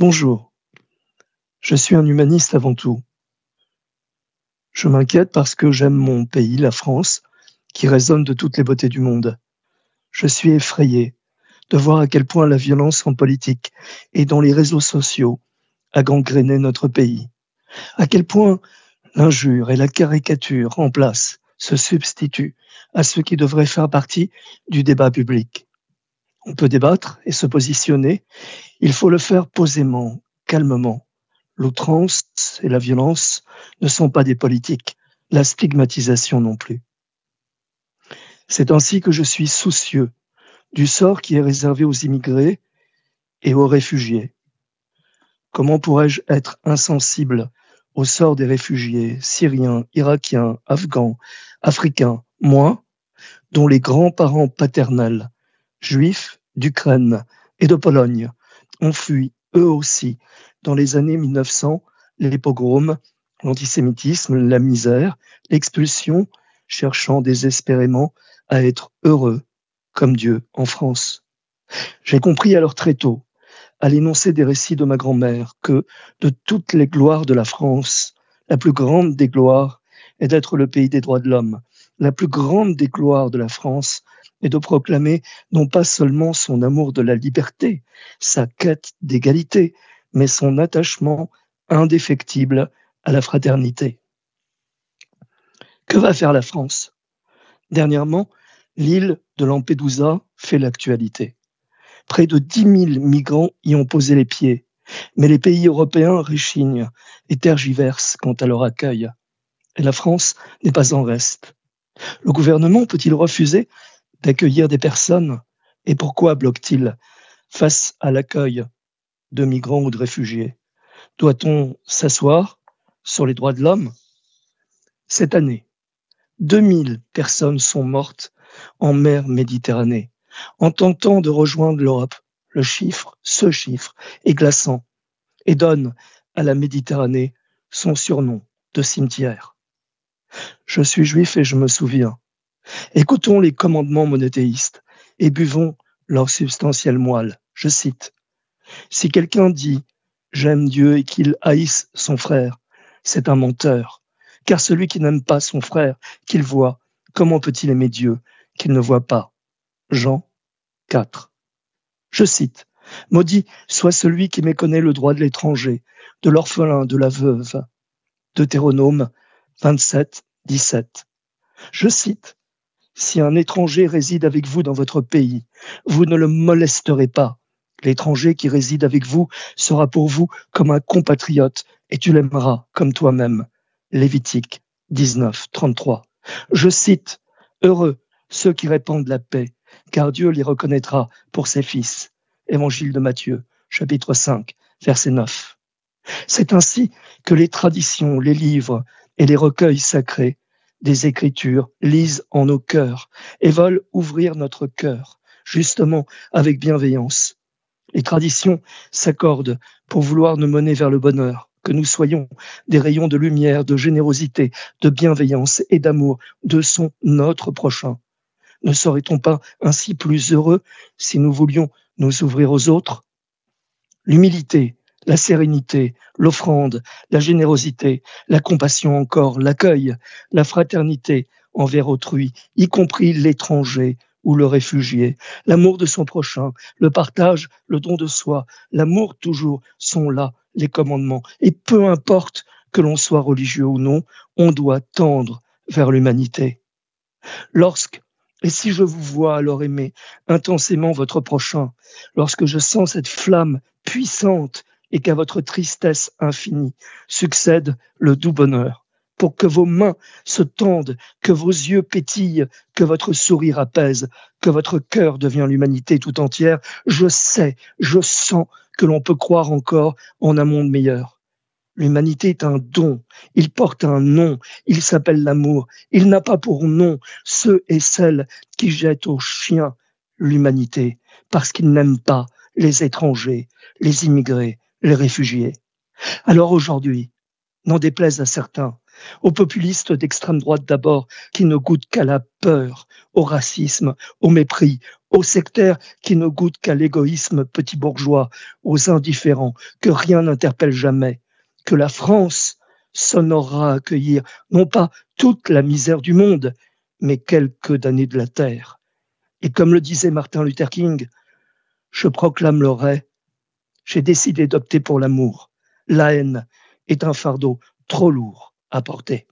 Bonjour, je suis un humaniste avant tout. Je m'inquiète parce que j'aime mon pays, la France, qui résonne de toutes les beautés du monde. Je suis effrayé de voir à quel point la violence en politique et dans les réseaux sociaux a gangréné notre pays. À quel point l'injure et la caricature en place se substituent à ce qui devrait faire partie du débat public. On peut débattre et se positionner, il faut le faire posément, calmement. L'outrance et la violence ne sont pas des politiques, la stigmatisation non plus. C'est ainsi que je suis soucieux du sort qui est réservé aux immigrés et aux réfugiés. Comment pourrais-je être insensible au sort des réfugiés syriens, irakiens, afghans, africains, moi, dont les grands-parents paternels, juifs d'Ukraine et de Pologne, ont fui eux aussi dans les années 1900 les pogroms, l'antisémitisme, la misère, l'expulsion, cherchant désespérément à être heureux comme Dieu en France. J'ai compris alors très tôt, à l'énoncé des récits de ma grand-mère, que de toutes les gloires de la France, la plus grande des gloires est d'être le pays des droits de l'homme. La plus grande des gloires de la France est de proclamer non pas seulement son amour de la liberté, sa quête d'égalité, mais son attachement indéfectible à la fraternité. Que va faire la France ? Dernièrement, l'île de Lampedusa fait l'actualité. Près de 10 000 migrants y ont posé les pieds, mais les pays européens réchignent et tergiversent quant à leur accueil. Et la France n'est pas en reste. Le gouvernement peut-il refuser d'accueillir des personnes ? Et pourquoi bloque-t-il face à l'accueil de migrants ou de réfugiés ? Doit-on s'asseoir sur les droits de l'homme ? Cette année, 2000 personnes sont mortes en mer Méditerranée en tentant de rejoindre l'Europe. Ce chiffre est glaçant et donne à la Méditerranée son surnom de cimetière. Je suis juif et je me souviens. Écoutons les commandements monothéistes et buvons leur substantielle moelle. Je cite. Si quelqu'un dit « j'aime Dieu » et qu'il haïsse son frère, c'est un menteur. Car celui qui n'aime pas son frère qu'il voit, comment peut-il aimer Dieu qu'il ne voit pas ? Jean 4. Je cite. Maudit soit celui qui méconnaît le droit de l'étranger, de l'orphelin, de la veuve. Deutéronome 27, 17. Je cite. Si un étranger réside avec vous dans votre pays, vous ne le molesterez pas. L'étranger qui réside avec vous sera pour vous comme un compatriote et tu l'aimeras comme toi-même. Lévitique 19, 33. Je cite. Heureux ceux qui répandent la paix, car Dieu les reconnaîtra pour ses fils. Évangile de Matthieu, chapitre 5, verset 9. C'est ainsi que les traditions, les livres et les recueils sacrés des Écritures lisent en nos cœurs et veulent ouvrir notre cœur, justement avec bienveillance. Les traditions s'accordent pour vouloir nous mener vers le bonheur, que nous soyons des rayons de lumière, de générosité, de bienveillance et d'amour de notre prochain. Ne serait-on pas ainsi plus heureux si nous voulions nous ouvrir aux autres ? L'humilité, la sérénité, l'offrande, la générosité, la compassion encore, l'accueil, la fraternité envers autrui, y compris l'étranger ou le réfugié, l'amour de son prochain, le partage, le don de soi, l'amour toujours sont là, les commandements. Et peu importe que l'on soit religieux ou non, on doit tendre vers l'humanité. Et si je vous vois alors aimer intensément votre prochain, lorsque je sens cette flamme puissante et qu'à votre tristesse infinie succède le doux bonheur, pour que vos mains se tendent, que vos yeux pétillent, que votre sourire apaise, que votre cœur devient l'humanité tout entière, je sens que l'on peut croire encore en un monde meilleur. L'humanité est un don, il porte un nom, il s'appelle l'amour. Il n'a pas pour nom ceux et celles qui jettent aux chiens l'humanité, parce qu'ils n'aiment pas les étrangers, les immigrés, les réfugiés. Alors aujourd'hui, n'en déplaise à certains, aux populistes d'extrême droite d'abord, qui ne goûtent qu'à la peur, au racisme, au mépris, aux sectaires qui ne goûtent qu'à l'égoïsme petit bourgeois, aux indifférents, que rien n'interpelle jamais, que la France s'honorera à accueillir non pas toute la misère du monde, mais quelques damnés de la terre. Et comme le disait Martin Luther King, je proclame l'oreille, j'ai décidé d'opter pour l'amour. La haine est un fardeau trop lourd à porter.